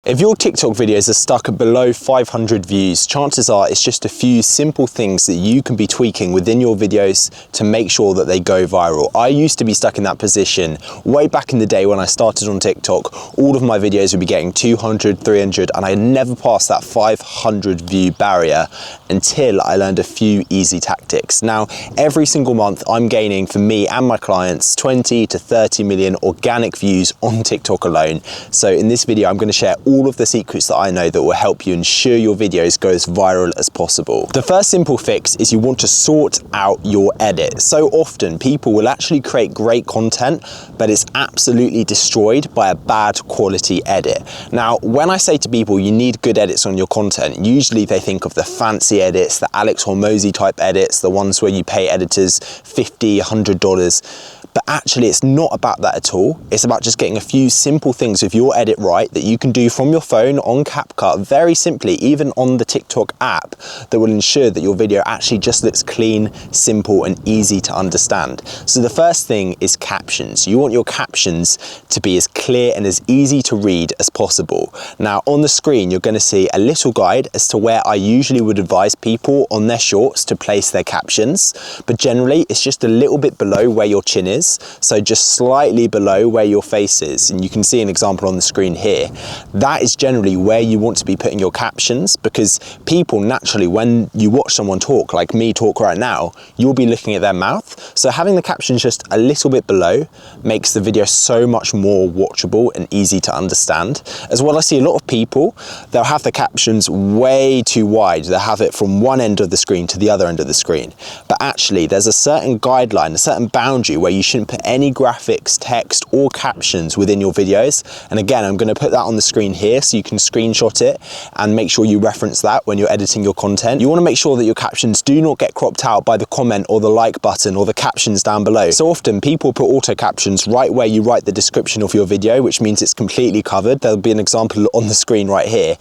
If your TikTok videos are stuck at below 500 views, chances are it's just a few simple things that you can be tweaking within your videos to make sure that they go viral. I used to be stuck in that position way back in the day when I started on TikTok. All of my videos would be getting 200, 300, and I never passed that 500 view barrier until I learned a few easy tactics. Now, every single month I'm gaining, for me and my clients, 20 to 30 million organic views on TikTok alone. So in this video, I'm going to share all of the secrets that I know that will help you ensure your videos go as viral as possible. The first simple fix is you want to sort out your edit. So often people will actually create great content, but it's absolutely destroyed by a bad quality edit. Now, when I say to people you need good edits on your content, usually they think of the fancy edits, the Alex Hormozi type edits, the ones where you pay editors $50, $100. But actually it's not about that at all. It's about just getting a few simple things with your edit right that you can do from your phone on CapCut, very simply, even on the TikTok app, that will ensure that your video actually just looks clean, simple, and easy to understand. So the first thing is captions. You want your captions to be as clear and as easy to read as possible. Now on the screen, you're going to see a little guide as to where I usually would advise people on their shorts to place their captions, but generally it's just a little bit below where your chin is. So just slightly below where your face is, and you can see an example on the screen here. That is generally where you want to be putting your captions, because people naturally, when you watch someone talk, like me talk right now, you'll be looking at their mouth. So having the captions just a little bit below makes the video so much more watchable and easy to understand. As well, I see a lot of people, they'll have the captions way too wide. They'll have it from one end of the screen to the other end of the screen. But actually there's a certain guideline, a certain boundary where you shouldn't put any graphics, text, or captions within your videos. And again, I'm going to put that on the screen here so you can screenshot it and make sure you reference that when you're editing your content. You want to make sure that your captions do not get cropped out by the comment or the like button or the captions down below. So often people put auto captions right where you write the description of your video, which means it's completely covered. There'll be an example on the screen right here.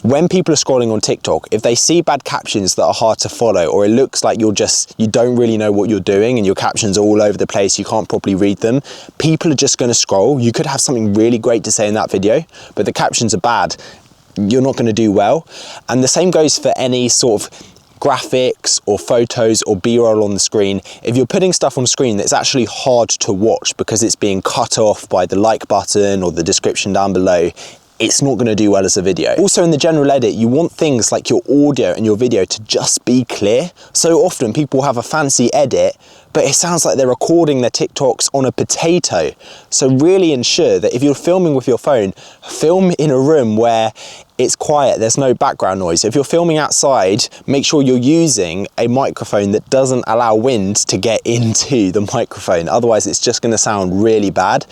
When people are scrolling on TikTok, if they see bad captions that are hard to follow, or it looks like you don't really know what you're doing and your captions are all over the place, you can't properly read them, people are just going to scroll. You could have something really great to say in that video, but the captions are bad. You're not going to do well. And the same goes for any sort of graphics or photos or B-roll on the screen. If you're putting stuff on screen that's actually hard to watch because it's being cut off by the like button or the description down below, it's not going to do well as a video. Also, in the general edit, you want things like your audio and your video to just be clear. So often people have a fancy edit, but it sounds like they're recording their TikToks on a potato. So really ensure that if you're filming with your phone, film in a room where it's quiet, there's no background noise. If you're filming outside, make sure you're using a microphone that doesn't allow wind to get into the microphone. Otherwise, it's just going to sound really bad.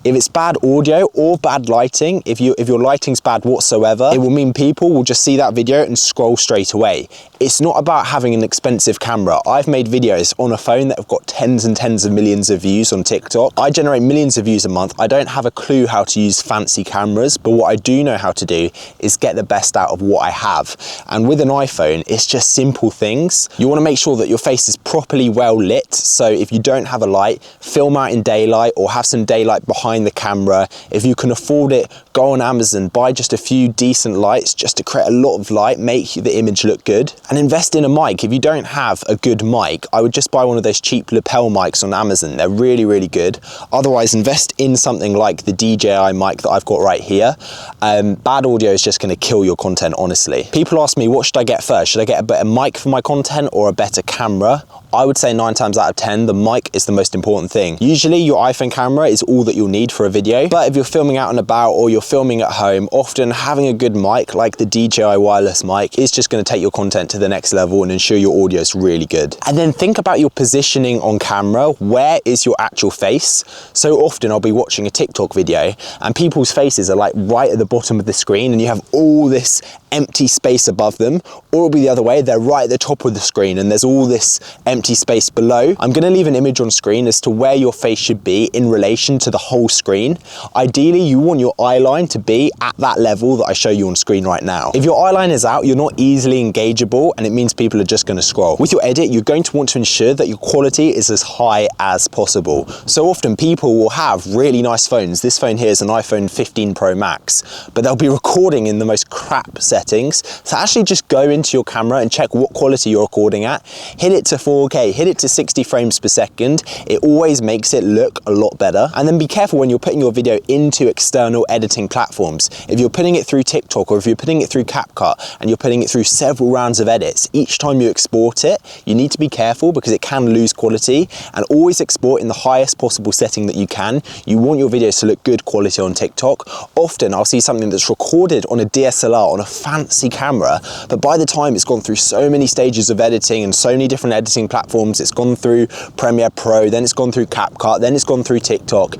If it's bad audio or bad lighting, if your lighting's bad whatsoever, it will mean people will just see that video and scroll straight away. It's not about having an expensive camera. I've made videos on a phone that have got tens and tens of millions of views on TikTok. I generate millions of views a month. I don't have a clue how to use fancy cameras, but what I do know how to do is get the best out of what I have. And with an iPhone, it's just simple things. You want to make sure that your face is properly well lit. So if you don't have a light, film out in daylight or have some daylight behind the camera. If you can afford it, go on Amazon, buy just a few decent lights just to create a lot of light, make the image look good, and invest in a mic. If you don't have a good mic, I would just buy one of those cheap lapel mics on Amazon. They're really, really good. Otherwise, invest in something like the DJI mic that I've got right here. Bad audio is just going to kill your content, honestly. People ask me, what should I get first? Should I get a better mic for my content or a better camera? I would say 9 times out of 10, the mic is the most important thing. Usually your iPhone camera is all that you'll need for a video, but if you're filming out and about or you're filming at home, often having a good mic like the DJI wireless mic is just going to take your content to the next level and ensure your audio is really good. And then think about your positioning on camera. Where is your actual face? So often I'll be watching a TikTok video and people's faces are like right at the bottom of the screen and you have all this empty space above them, or it'll be the other way, they're right at the top of the screen and there's all this empty space below. I'm gonna leave an image on screen as to where your face should be in relation to the whole screen. Ideally, you want your eye line to be at that level that I show you on screen right now. If your eye line is out, you're not easily engageable, and it means people are just gonna scroll. With your edit, you're going to want to ensure that your quality is as high as possible. So often people will have really nice phones. This phone here is an iPhone 15 Pro Max, but they'll be recording in the most crap settings. So actually just go into your camera and check what quality you're recording at. Hit it to 4K, hit it to 60 frames per second. It always makes it look a lot better. And then be careful when you're putting your video into external editing platforms. If you're putting it through TikTok, or if you're putting it through CapCut and you're putting it through several rounds of edits, each time you export it, you need to be careful because it can lose quality, and always export in the highest possible setting that you can. You want your videos to look good quality on TikTok. Often I'll see something that's recorded on a DSLR on a fancy camera, but by the time it's gone through so many stages of editing and so many different editing platforms, it's gone through Premiere Pro, then it's gone through CapCut, then it's gone through TikTok,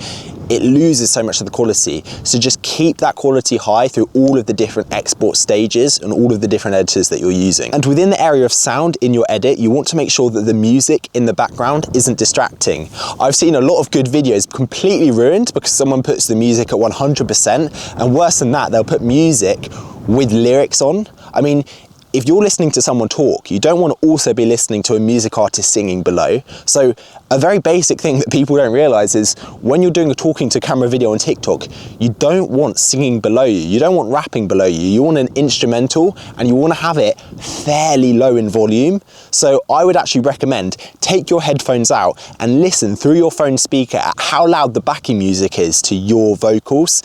it loses so much of the quality. So just keep that quality high through all of the different export stages and all of the different editors that you're using. And within the area of sound in your edit, you want to make sure that the music in the background isn't distracting. I've seen a lot of good videos completely ruined because someone puts the music at 100%, and worse than that, they'll put music with lyrics on. I mean, if you're listening to someone talk, you don't want to also be listening to a music artist singing below. So a very basic thing that people don't realize is when you're doing a talking to camera video on TikTok, you don't want singing below you. You don't want rapping below you. You want an instrumental, and you want to have it fairly low in volume. So I would actually recommend take your headphones out and listen through your phone speaker at how loud the backing music is to your vocals.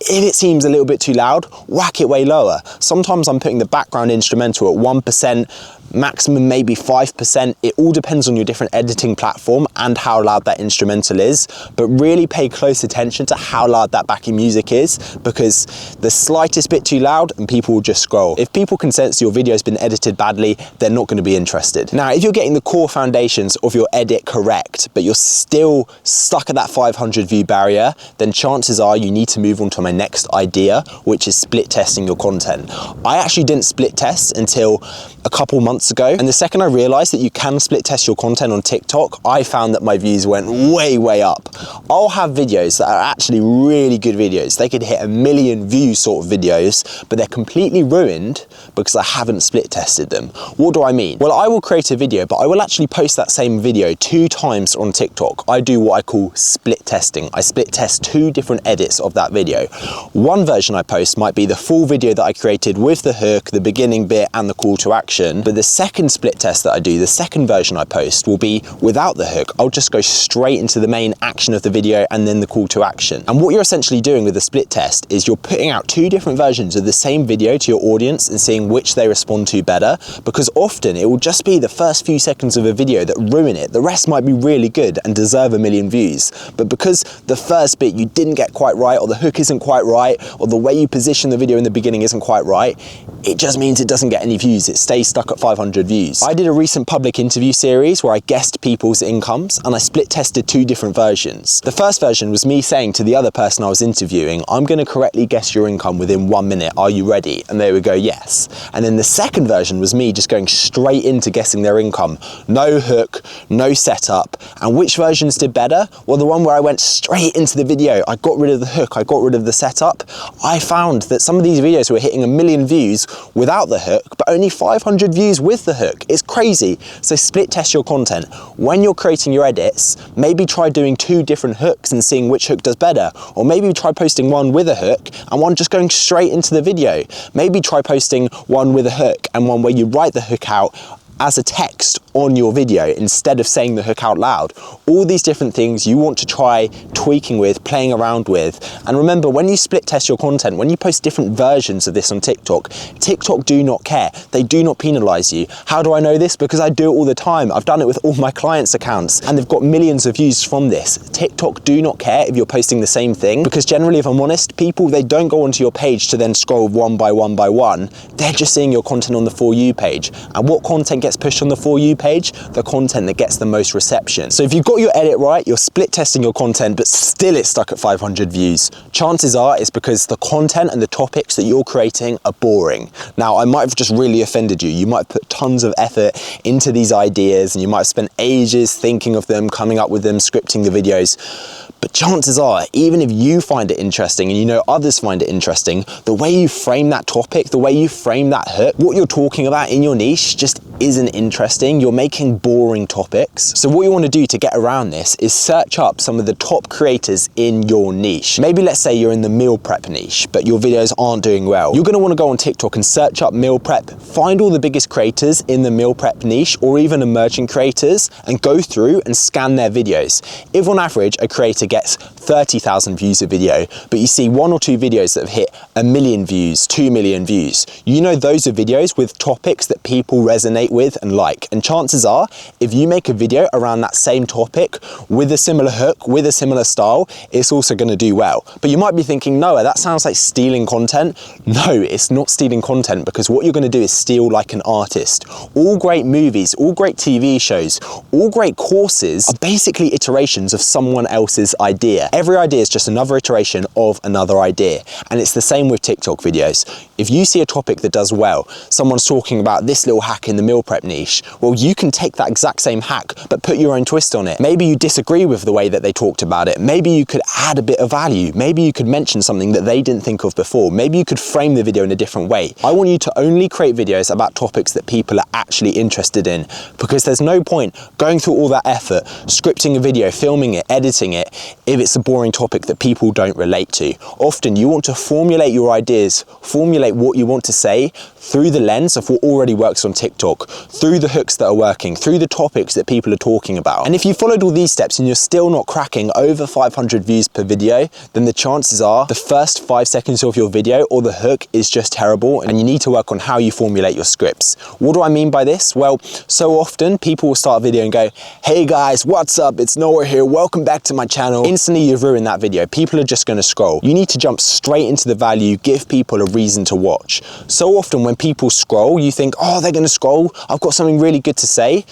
If it seems a little bit too loud, whack it way lower. Sometimes I'm putting the background instrumental at 1%, maximum maybe 5%. It all depends on your different editing platform and how loud that instrumental is, but really pay close attention to how loud that backing music is, because the slightest bit too loud and people will just scroll. If people can sense your video has been edited badly, they're not going to be interested. Now, if you're getting the core foundations of your edit correct, but you're still stuck at that 500 view barrier, then chances are you need to move on to my next idea, which is split testing your content. I actually didn't split test until a couple months ago, and the second I realized that you can split test your content on TikTok, I found that my views went way up. I'll have videos that are actually really good videos. They could hit 1 million views sort of videos, but they're completely ruined because I haven't split tested them. What do I mean? Well, I will create a video, but I will actually post that same video 2 times on TikTok. I do what I call split testing. I split test 2 different edits of that video. One version I post might be the full video that I created with the hook, the beginning bit, and the call to action. But the second split test that I do, the second version I post, will be without the hook. I'll just go straight into the main action of the video and then the call to action. And what you're essentially doing with the split test is you're putting out 2 different versions of the same video to your audience and seeing which they respond to better, because often it will just be the first few seconds of a video that ruin it. The rest might be really good and deserve 1 million views. But because the first bit you didn't get quite right, or the hook isn't quite right, or the way you position the video in the beginning isn't quite right, it just means it doesn't get any views. It stays stuck at 500 views. I did a recent public interview series where I guessed people's incomes, and I split tested 2 different versions. The first version was me saying to the other person I was interviewing, I'm going to correctly guess your income within 1 minute. Are you ready? And they would go, yes. And then the second version was me just going straight into guessing their income. No hook, no setup. And which versions did better? Well, the one where I went straight into the video, I got rid of the hook, I got rid of the setup. I found that some of these videos were hitting 1 million views without the hook, but only 500 views with the hook. It's crazy. So split test your content. When you're creating your edits, maybe try doing 2 different hooks and seeing which hook does better. Or maybe try posting one with a hook and one just going straight into the video. Maybe try posting one with a hook and one where you write the hook out as a text on your video instead of saying the hook out loud. All these different things you want to try tweaking with, playing around with. And remember, when you split test your content, when you post different versions of this on TikTok, TikTok do not care. They do not penalize you. How do I know this? Because I do it all the time. I've done it with all my clients' accounts and they've got millions of views from this. TikTok do not care if you're posting the same thing, because generally, if I'm honest, people, they don't go onto your page to then scroll one by one by one. They're just seeing your content on the For You page. And what content gets pushed on the For You page the content that gets the most reception. So if you've got your edit right, you're split testing your content, but still it's stuck at 500 views, chances are it's because the content and the topics that you're creating are boring. Now, I might have just really offended you. You might have put tons of effort into these ideas and you might have spent ages thinking of them, coming up with them, scripting the videos. But chances are, even if you find it interesting and you know others find it interesting, the way you frame that topic, the way you frame that hook, what you're talking about in your niche just isn't interesting. You're making boring topics. So what you want to do to get around this is search up some of the top creators in your niche. Maybe let's say you're in the meal prep niche, but your videos aren't doing well. You're going to want to go on TikTok and search up meal prep, find all the biggest creators in the meal prep niche or even emerging creators and go through and scan their videos. If on average a creator gets 30,000 views a video, but you see 1 or 2 videos that have hit 1 million views, 2 million views, you know those are videos with topics that people resonate with and like. And chances are, if you make a video around that same topic with a similar hook, with a similar style, it's also going to do well. But you might be thinking, Noah, that sounds like stealing content. No, it's not stealing content, because what you're going to do is steal like an artist. All great movies, all great TV shows, all great courses are basically iterations of someone else's idea. Every idea is just another iteration of another idea. And it's the same with TikTok videos. If you see a topic that does well, someone's talking about this little hack in the meal prep niche, well, you can take that exact same hack, but put your own twist on it. Maybe you disagree with the way that they talked about it. Maybe you could add a bit of value. Maybe you could mention something that they didn't think of before. Maybe you could frame the video in a different way. I want you to only create videos about topics that people are actually interested in, because there's no point going through all that effort, scripting a video, filming it, editing it, if it's a boring topic that people don't relate to. Often you want to formulate your ideas, formulate what you want to say through the lens of what already works on TikTok, through the hooks that are working, through the topics that people are talking about. And if you followed all these steps and you're still not cracking over 500 views per video, then the chances are the first 5 seconds of your video or the hook is just terrible, and you need to work on how you formulate your scripts. What do I mean by this? Well, so often people will start a video and go, hey guys, what's up? It's Noah here. Welcome back to my channel. Instantly you've ruined that video. People are just going to scroll. You need to jump straight into the value, give people a reason to watch. So often when people scroll, you think, oh, they're going to scroll. I've got something really good to say.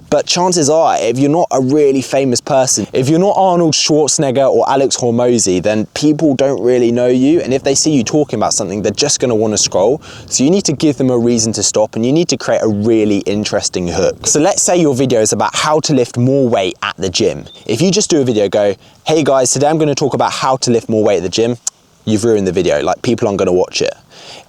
But chances are, if you're not a really famous person, if you're not Arnold Schwarzenegger or Alex Hormozy, then people don't really know you. And if they see you talking about something, they're just going to want to scroll. So you need to give them a reason to stop, and you need to create a really interesting hook. So let's say your video is about how to lift more weight at the gym. If you just do a video, go, hey guys, today I'm going to talk about how to lift more weight at the gym, you've ruined the video. Like, people aren't going to watch it.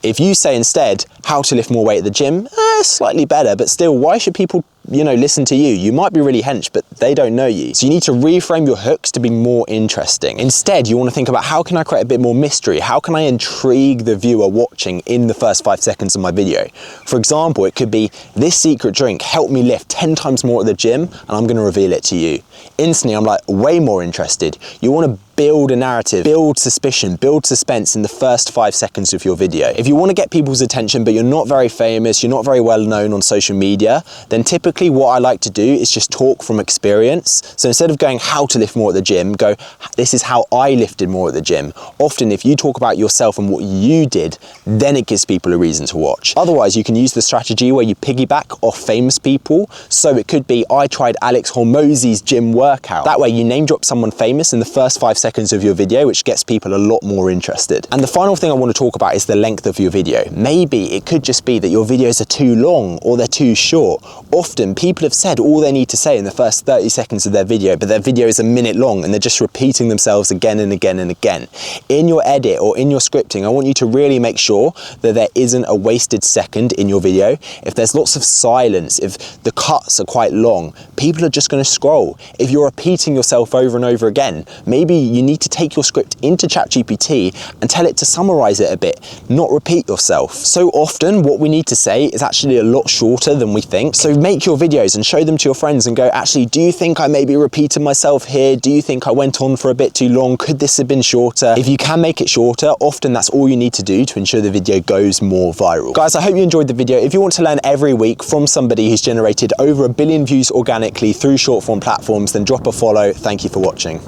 If you say instead, how to lift more weight at the gym, slightly better, but still, why should people, listen to you? You might be really hench, but they don't know you. So you need to reframe your hooks to be more interesting. Instead, you want to think about, how can I create a bit more mystery? How can I intrigue the viewer watching in the first 5 seconds of my video? For example, it could be, this secret drink helped me lift 10 times more at the gym, and I'm going to reveal it to you. Instantly, I'm like way more interested. You want to build a narrative, build suspicion, build suspense in the first 5 seconds of your video. If you want to get people's attention, but you're not very famous, you're not very well known on social media, then typically what I like to do is just talk from experience. So instead of going how to lift more at the gym, go, this is how I lifted more at the gym. Often if you talk about yourself and what you did, then it gives people a reason to watch. Otherwise, you can use the strategy where you piggyback off famous people. So it could be, I tried Alex Hormozy's gym workout. That way you name drop someone famous in the first 5 seconds of your video, which gets people a lot more interested. And the final thing I want to talk about is the length of your video. Maybe it could just be that your videos are too long or they're too short. Often people have said all they need to say in the first 30 seconds of their video, but their video is a minute long and they're just repeating themselves again and again and again. In your edit or in your scripting, I want you to really make sure that there isn't a wasted second in your video. If there's lots of silence, if the cuts are quite long, people are just going to scroll. If you're repeating yourself over and over again, maybe you need to take your script into ChatGPT and tell it to summarize it a bit, not repeat yourself. So often what we need to say is actually a lot shorter than we think. So make your videos and show them to your friends and go, actually, do you think I maybe repeated myself here? Do you think I went on for a bit too long? Could this have been shorter? If you can make it shorter, often that's all you need to do to ensure the video goes more viral. Guys, I hope you enjoyed the video. If you want to learn every week from somebody who's generated over 1 billion views organically through short form platforms, then drop a follow. Thank you for watching.